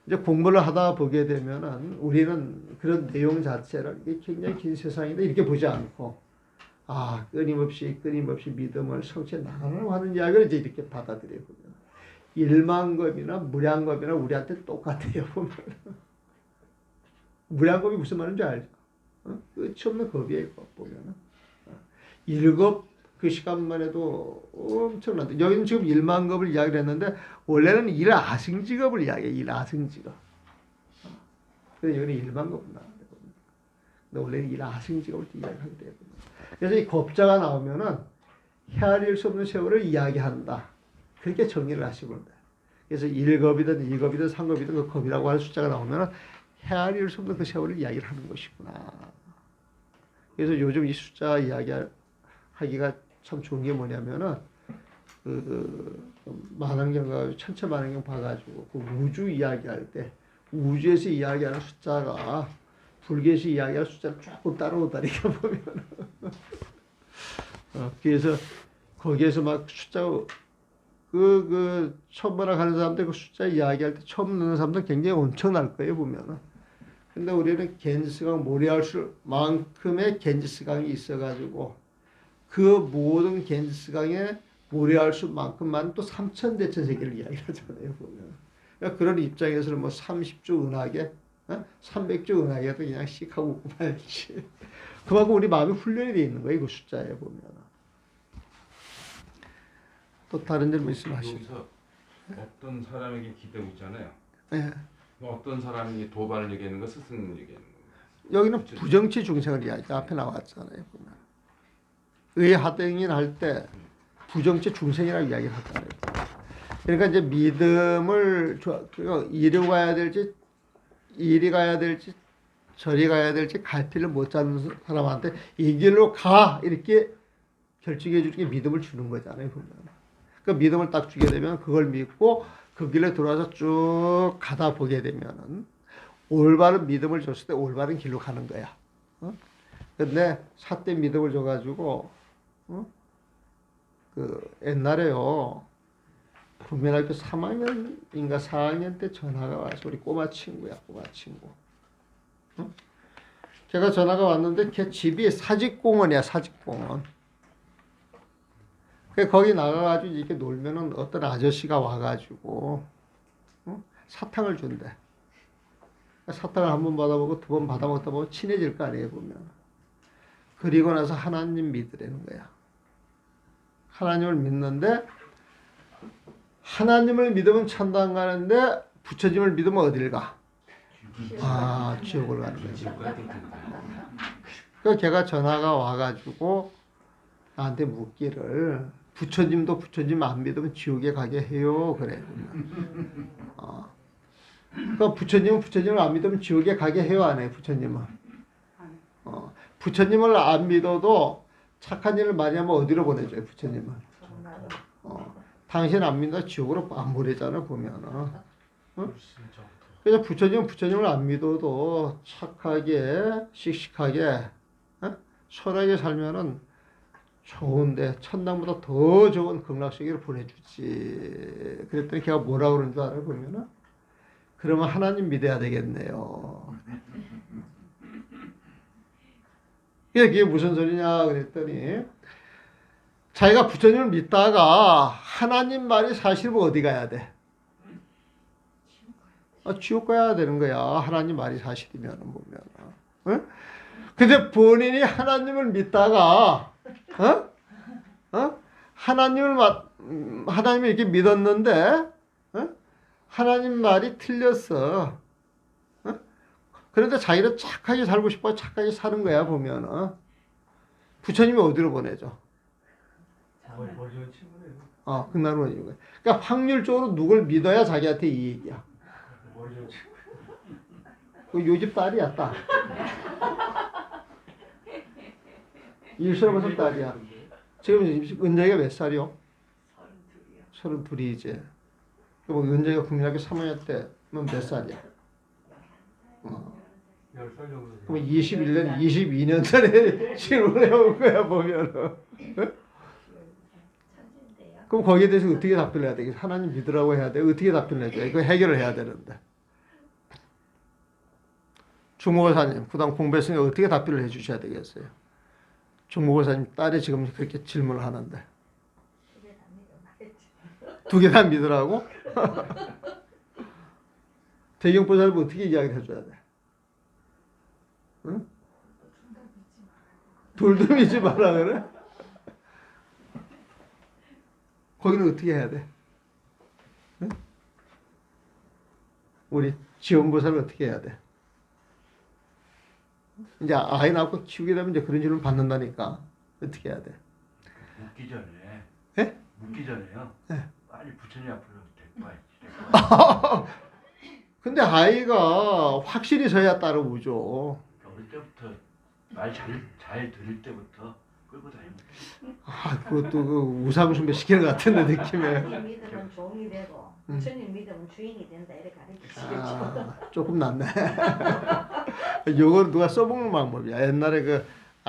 이제 공부를 하다 보게 되면은 우리는 그런 내용 자체를 이게 굉장히 긴 세상인데 이렇게 보지 않고 끊임없이 믿음을 성취해 나가려고 하는 이야기를 이제 이렇게 받아들여요. 보면 일만겁이나 무량겁이나 우리한테 똑같아요. 보면 무량겁이 무슨 말인지 알죠? 끝이 없는 겁이에요. 보면은 일겁 그 시간만 해도 엄청난데 여기는 지금 일만겁을 이야기를 했는데 원래는 일아승직업을 이야기해요. 일아승직업. 그래서 여기는 일만겁은 나오는데 근데 원래는 일아승직업을 이야기하게 돼요. 그래서 이 겁자가 나오면은 헤아릴 수 없는 세월을 이야기한다. 그렇게 정리를 하시면 돼요. 그래서 1겁이든 2겁이든 3겁이든 그 겁이라고 하는 숫자가 나오면은 헤아릴 수 없는 그 세월을 이야기를 하는 것이구나. 그래서 요즘 이 숫자 이야기하기가 참 좋은 게 뭐냐면은 만환경과 천체만환경 봐가지고 그 우주 이야기할 때 우주에서 이야기하는 숫자가 불교에서 이야기하는 숫자를 조금 따라오다니까 보면 그래서 거기에서 막 숫자가 천문학 하는 사람들 그 숫자 이야기할 때 처음 듣는 사람들 굉장히 엄청날 거예요, 보면은. 근데 우리는 겐지스강 모래알수만큼의 겐지스강이 있어가지고 그 모든 겐지스강에 모래알수만큼만 또 3,000대천 세계를 이야기하잖아요, 보면. 그러니까 그런 입장에서는 뭐 30조 은하계, 300조 은하계도 그냥 씩 하고 웃고 말지. 그만큼 우리 마음이 훈련이 되어 있는 거예요, 그 숫자에 보면. 또 다른 점 말씀하시죠. 여기서 어떤 사람에게 기대고 있잖아요. 예. 어떤 사람이 도발을 얘기하는 거, 스승을 얘기하는 거. 여기는 부정치 중생을 이야기 앞에 나왔잖아요. 보면. 의하등인 할 때 부정치 중생이라고 이야기를 하잖아요. 그러니까 이제 믿음을 이리 가야 될지 이리 가야 될지 저리 가야 될지 갈피를 못 잡는 사람한테 이 길로 가 이렇게 결정해 주는 게 믿음을 주는 거잖아요. 보면. 그 믿음을 딱 주게 되면 그걸 믿고 그 길에 들어와서 쭉 가다 보게 되면은 올바른 믿음을 줬을 때 올바른 길로 가는 거야. 근데 삿된 믿음을 줘가지고 그 옛날에요 국민학교 3학년인가 4학년 때 전화가 와서 우리 꼬마 친구야, 꼬마 친구. 걔가 전화가 왔는데 걔 집이 사직공원이야, 사직공원. 거기 나가가지고 이렇게 놀면은 어떤 아저씨가 와가지고 사탕을 준대. 사탕을 한 번 받아보고 두 번 받아먹다 보면 친해질 거 아니에요, 보면. 그리고 나서 하나님 믿으라는 거야. 하나님을 믿는데 하나님을 믿으면 천당 가는데 부처님을 믿으면 어딜 가? 아, 지옥을 가는 거야. 그 걔가 전화가 와가지고 나한테 묻기를 부처님도 부처님 안 믿으면 지옥에 가게 해요. 그래. 그 부처님은 부처님을 안 믿으면 지옥에 가게 해요, 안 해? 부처님은. 부처님을 안 믿어도 착한 일을 많이 하면 어디로 보내줘요, 부처님은? 당신 안 믿어 지옥으로 안 보내잖아, 보면은. 그래서 부처님은 부처님을 안 믿어도 착하게, 씩씩하게, 선하게 살면은 좋은데 천당보다 더 좋은 극락세계를 보내주지. 그랬더니 걔가 뭐라 그러는 줄 알아요, 보면은? 그러면 하나님 믿어야 되겠네요. 그게 무슨 소리냐 그랬더니 자기가 부처님을 믿다가 하나님 말이 사실이면 어디 가야 돼? 지옥 가야 되는 거야. 하나님 말이 사실이면 보면. 응? 근데 본인이 하나님을 믿다가 하나님을 이렇게 믿었는데 하나님 말이 틀렸어. 그런데 자기는 착하게 살고 싶어 착하게 사는 거야, 보면은. 부처님이 어디로 보내죠? 머리는 친구네요. 그날로 보내는 거야. 그러니까 확률적으로 누굴 믿어야 자기한테 이익이야. 머리는 친구. 요집 딸이야, 딸. 일설에 무슨 딸이야? 지금 은정이가 몇 살이요? 32이요. 32이지. 뭐 은정이가 국민학교 3학년 때면 몇 살이야? 10살 정도. 그럼 21년, 22년 전에 질문해 온 거야, 보면은. 그럼 거기에 대해서 어떻게 답변을 해야 되겠어? 하나님 믿으라고 해야 돼? 어떻게 답변을 해줘야 돼? 그거 해결을 해야 되는데. 중목원사님, 그다음 공부했으니까 어떻게 답변을 해주셔야 되겠어요? 중목원사님 딸이 지금 그렇게 질문을 하는데. 두 개 다 믿으라고? 대경보살은 어떻게 이야기를 해줘야 돼? 응? 둘도 믿지 마라 그래? 거기는 어떻게 해야 돼? 응? 우리 지원보살은 어떻게 해야 돼? 이제 아이 낳고 키우게 되면 이제 그런 질문 받는다니까. 어떻게 해야 돼? 묻기 전에. 예? 묻기 전에요. 네. 빨리 부처님 앞으로 데리고 와야지. 근데 아이가 확실히 서야 따라오죠. 어릴 때부터 말 잘 들을 때부터 끌고 다니면 그것도 그 우상숭배 시키는 것 같은데 느낌에. 하나님 믿으면 종이 되고 주님 믿으면 주인이 된다 이렇게 가르치시겠죠. 조금 낫네. 요걸 누가 써먹는 방법이야. 옛날에 그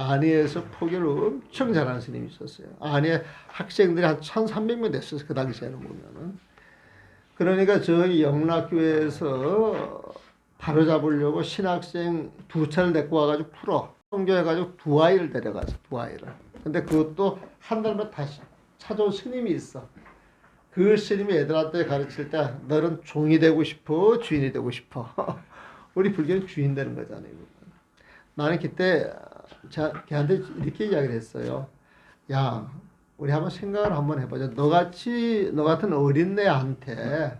안희에서 포교를 엄청 잘하는 스님이 있었어요. 안희 학생들이 한 1,300명 됐었어요. 그 당시에는 보면은. 그러니까 저희 영락교회에서 바로잡으려고 신학생 2차를 데리고 와가지고 풀어. 성교해가지고 2아이를 데려가서 2아이를. 근데 그것도 한 달만 다시 찾아온 스님이 있어. 그 스님이 애들한테 가르칠 때 너는 종이 되고 싶어? 주인이 되고 싶어? 우리 불교는 주인 되는 거잖아요. 나는 그때 걔한테 이렇게 이야기를 했어요. 야, 우리 한번 생각을 한번 해보자. 너 같은 어린애한테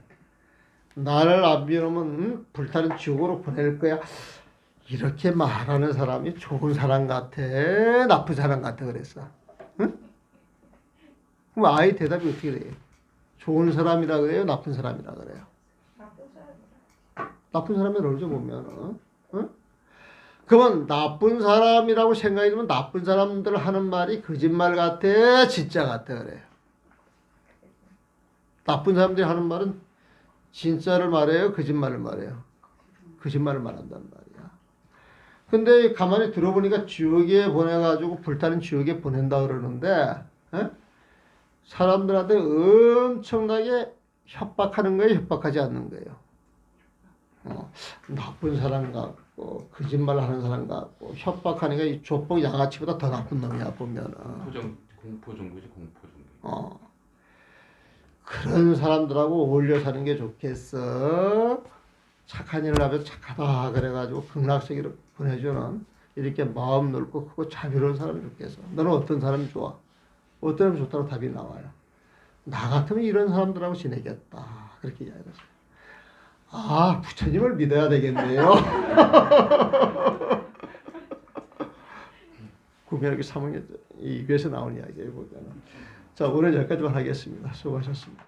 나를 안 믿으면 불타는 지옥으로 보낼 거야. 이렇게 말하는 사람이 좋은 사람 같아? 나쁜 사람 같아? 그랬어. 응? 그럼 아이 대답이 어떻게 돼요? 좋은 사람이라 그래요? 나쁜 사람이라 그래요? 나쁜 사람이라 그러죠, 보면. 응? 그러면 나쁜 사람이라고 생각이 들면 나쁜 사람들 하는 말이 거짓말 같아? 진짜 같아? 그래요. 나쁜 사람들이 하는 말은 진짜를 말해요? 거짓말을 말해요? 거짓말을 말한단 말이야. 근데 가만히 들어보니까 지옥에 보내가지고 불타는 지옥에 보낸다 그러는데 에? 사람들한테 엄청나게 협박하는 거예요? 협박하지 않는 거예요? 나쁜 사람 같고 거짓말 하는 사람 같고 협박하니까 이 족복 양아치보다 더 나쁜 놈이야 보면은. 공포 정도지 공포 정도. 그런 사람들하고 어울려 사는 게 좋겠어. 착한 일을 하면 착하다 그래가지고 극락세계로 보내주는 이렇게 마음 넓고 크고 자비로운 사람이 좋겠어. 너는 어떤 사람이 좋아? 어떤 사람이 좋다고 답이 나와요. 나 같으면 이런 사람들하고 지내겠다. 그렇게 이야기했어요. 아, 부처님을 믿어야 되겠네요. 구매하기 3학년 2교에서 나온 이야기예요. 보면은. 자, 오늘 여기까지만 하겠습니다. 수고하셨습니다.